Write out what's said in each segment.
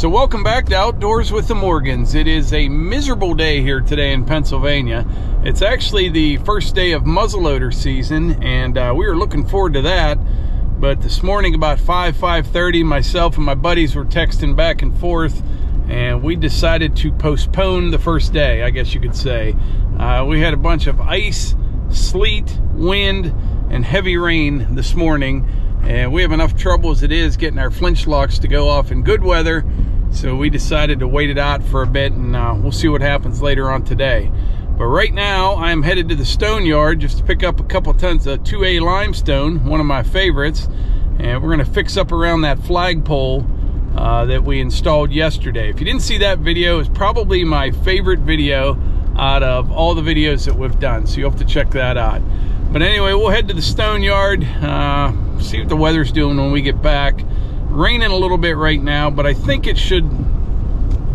So welcome back to Outdoors with the Morgans. It is a miserable day here today in Pennsylvania. It's actually the first day of muzzleloader season, and we were looking forward to that. But this morning about 5:30, myself and my buddies were texting back and forth, and we decided to postpone the first day, I guess you could say. We had a bunch of ice, sleet, wind, and heavy rain this morning, and we have enough trouble as it is getting our flinch locks to go off in good weather. So we decided to wait it out for a bit, and we'll see what happens later on today. But right now, I'm headed to the stone yard just to pick up a couple tons of 2A limestone, one of my favorites. And we're gonna fix up around that flagpole that we installed yesterday. If you didn't see that video, it's probably my favorite video out of all the videos that we've done. So you'll have to check that out. But anyway, we'll head to the stone yard, see what the weather's doing when we get back. Raining a little bit right now, but I think it should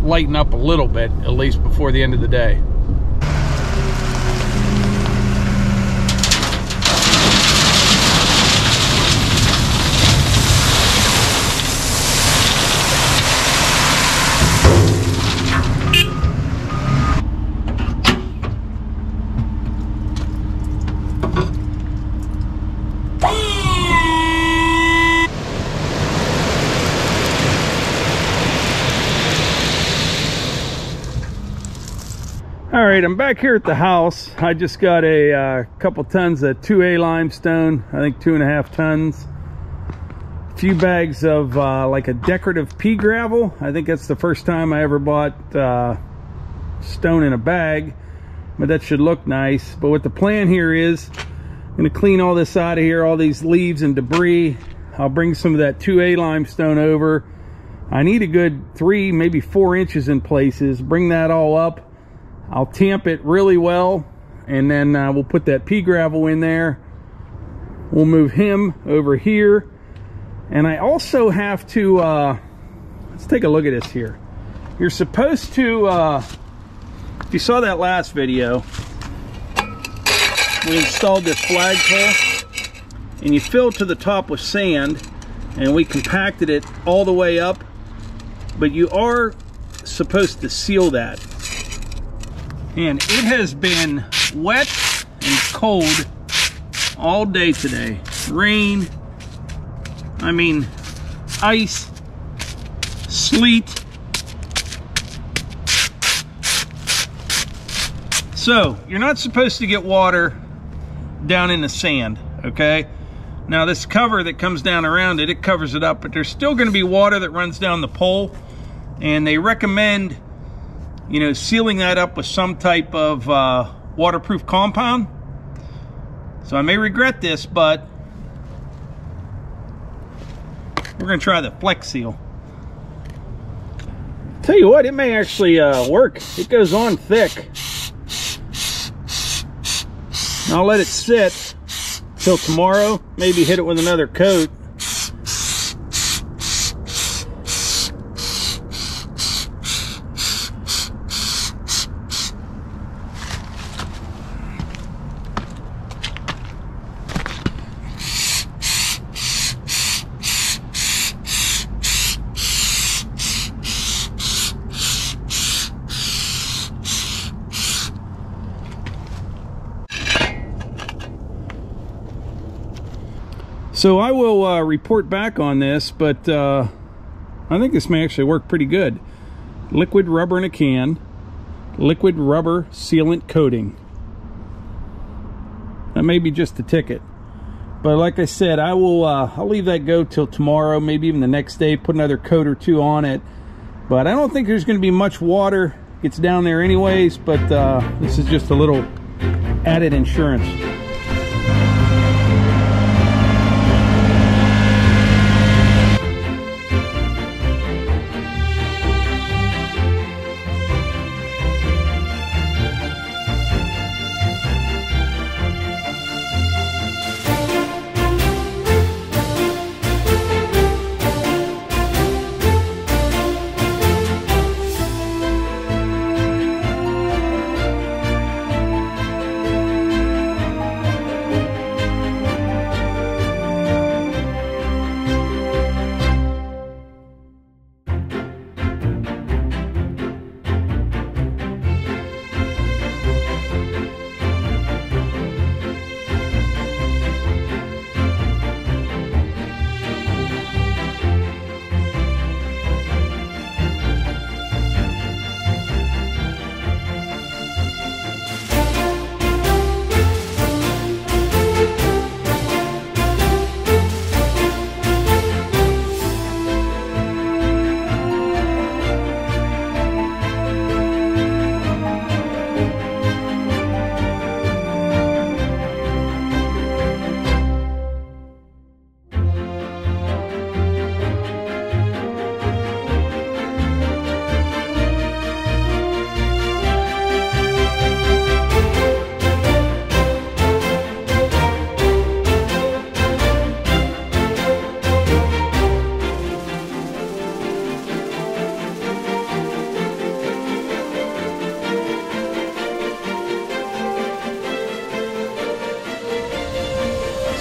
lighten up a little bit, at least before the end of the day. All right, I'm back here at the house. I just got a couple tons of 2A limestone, I think 2.5 tons. A few bags of like a decorative pea gravel. I think that's the first time I ever bought stone in a bag, but that should look nice. But what the plan here is, I'm gonna clean all this out of here, all these leaves and debris. I'll bring some of that 2A limestone over. I need a good 3, maybe 4 inches in places. Bring that all up. I'll tamp it really well, and then we'll put that pea gravel in there. We'll move him over here. And I also have to, let's take a look at this here. You're supposed to, if you saw that last video, we installed this flagpole, and you fill to the top with sand, and we compacted it all the way up, but you are supposed to seal that. And it has been wet and cold all day today. Rain, I mean, ice, sleet. So, you're not supposed to get water down in the sand, okay? Now this cover that comes down around it, it covers it up, but there's still gonna be water that runs down the pole, and they recommend, you know, sealing that up with some type of waterproof compound. So I may regret this, but we're gonna try the Flex Seal. Tell you what, it may actually work. It goes on thick. I'll let it sit till tomorrow, maybe hit it with another coat. So I will report back on this, but I think this may actually work pretty good. Liquid rubber in a can, liquid rubber sealant coating. That may be just a ticket, but like I said, I will I'll leave that go till tomorrow, maybe even the next day, put another coat or two on it. But I don't think there's going to be much water gets down there anyways, but this is just a little added insurance.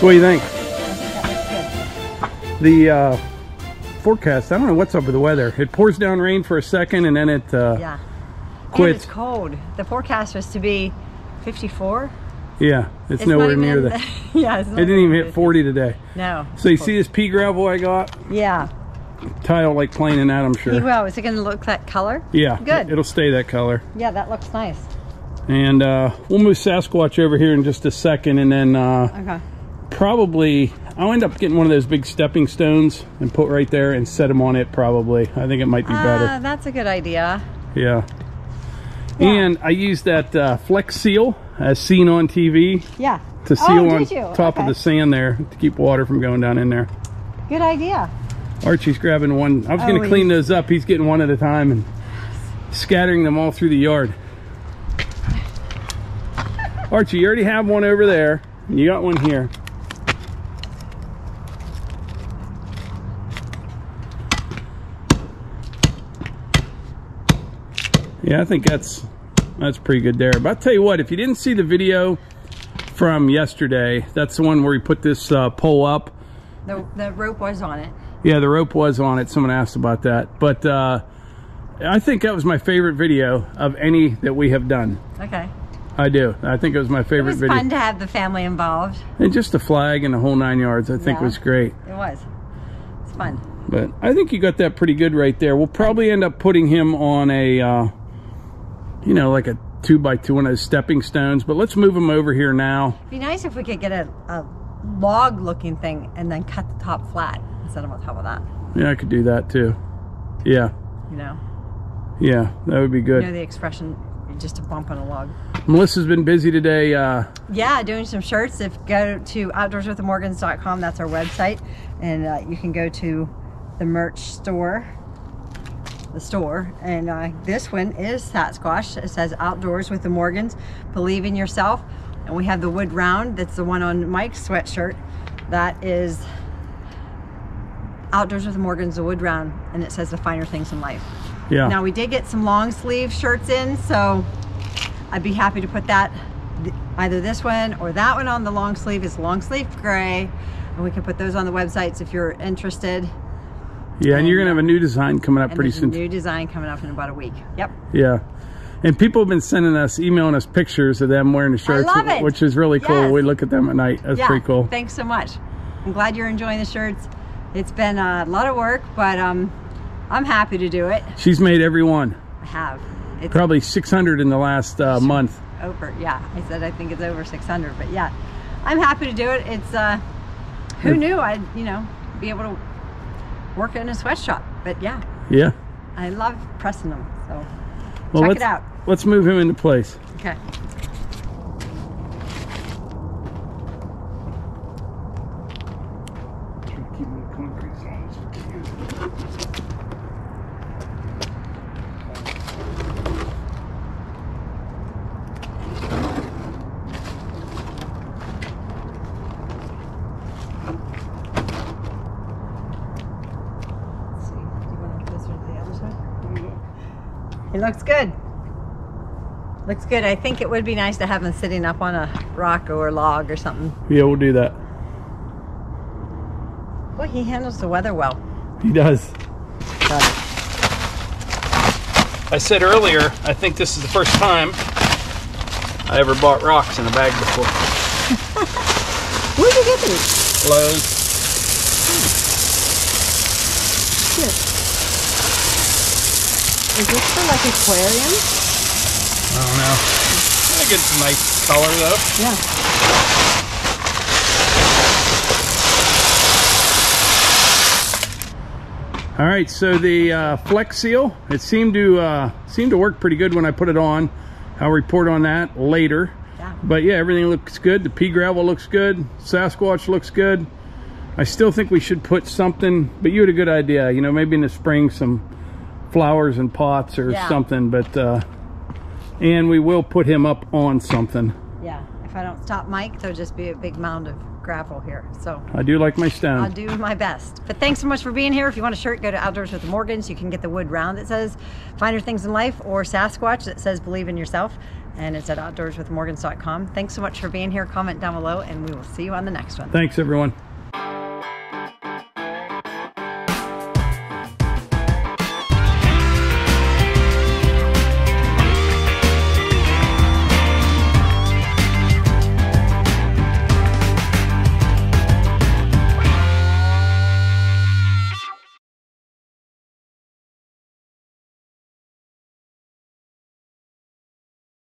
What do you think? I think that looks good. The forecast, I don't know what's up with the weather. It pours down rain for a second and then it Yeah. quits. And it's cold. The forecast was to be 54. Yeah, it's nowhere near that. Yeah, it's It didn't even hit 40 today. No. So you see this pea gravel I got? Yeah. Tile like playing in that, I'm sure. Well, is it going to look that color? Yeah, Good. It'll stay that color. Yeah, that looks nice. And we'll move Sasquatch over here in just a second, and then Okay. probably I'll end up getting one of those big stepping stones and put right there and set them on it probably. I think it might be better. That's a good idea. Yeah. And I used that Flex Seal as seen on TV Yeah. to seal on did you? top of the sand there to keep water from going down in there. Good idea. Archie's grabbing one. I was going to clean those up. He's getting one at a time and scattering them all through the yard. Archie, you already have one over there. And you got one here. Yeah, I think that's pretty good there. But I'll tell you what, if you didn't see the video from yesterday, that's the one where we put this pole up. The rope was on it. Yeah, the rope was on it. Someone asked about that. But I think that was my favorite video of any that we have done. Okay. I do. I think it was my favorite video. It was fun to have the family involved. And just the flag and the whole 9 yards, I think was great. It was. It's fun. But I think you got that pretty good right there. We'll probably end up putting him on a, you know, like a 2x2, one of those stepping stones. But let's move him over here now. It'd be nice if we could get a log looking thing and then cut the top flat instead of on top of that. Yeah, I could do that too. Yeah. You know? Yeah, that would be good. You know the expression, just a bump on a log. Melissa's been busy today. Yeah, doing some shirts. If go to outdoorswiththemorgans.com, that's our website, and you can go to the merch store, and this one is Sasquatch. It says Outdoors with the Morgans, believe in yourself. And we have the wood round, that's the one on Mike's sweatshirt. That is Outdoors with the Morgans, the wood round, and it says the finer things in life. Yeah. Now we did get some long sleeve shirts in, so I'd be happy to put that, either this one or that one on. The long sleeve is long sleeve gray, and we can put those on the websites if you're interested. Yeah, and you're gonna have a new design coming up pretty soon. A new design coming up in about a week. Yep. Yeah. And people have been sending us, emailing us pictures of them wearing the shirts, I love it. which is really cool. Yes. We look at them at night. That's pretty cool. Thanks so much. I'm glad you're enjoying the shirts. It's been a lot of work, but I'm happy to do it. She's made every one. I have. It's probably 600 in the last month. Over, yeah. I said I think it's over 600, but yeah, I'm happy to do it. It's who knew I'd be able to work in a sweatshop, but yeah. Yeah. I love pressing them, so well, check it out. Let's move him into place. Okay. It looks good. Looks good. I think it would be nice to have him sitting up on a rock or a log or something. Yeah, we'll do that. Well, he handles the weather well. He does. I said earlier, I think this is the first time I ever bought rocks in a bag before. Where'd you get these? Lowe's. Good. Is this for like aquarium? I don't know. I get some nice color though. Yeah. All right, so the Flex Seal, it seemed to work pretty good when I put it on. I'll report on that later. Yeah. But yeah, everything looks good. The pea gravel looks good. Sasquatch looks good. I still think we should put something, but you had a good idea. You know, maybe in the spring some flowers and pots or something, but and we will put him up on something. Yeah, if I don't stop Mike, there'll just be a big mound of gravel here. So I do like my stone. I'll do my best. But thanks so much for being here. If you want a shirt, go to Outdoors with the Morgans. You can get the wood round that says Finer Things in Life, or Sasquatch that says Believe in Yourself. and it's at outdoorswithmorgans.com. Thanks so much for being here. Comment down below, and we will see you on the next one. Thanks, everyone.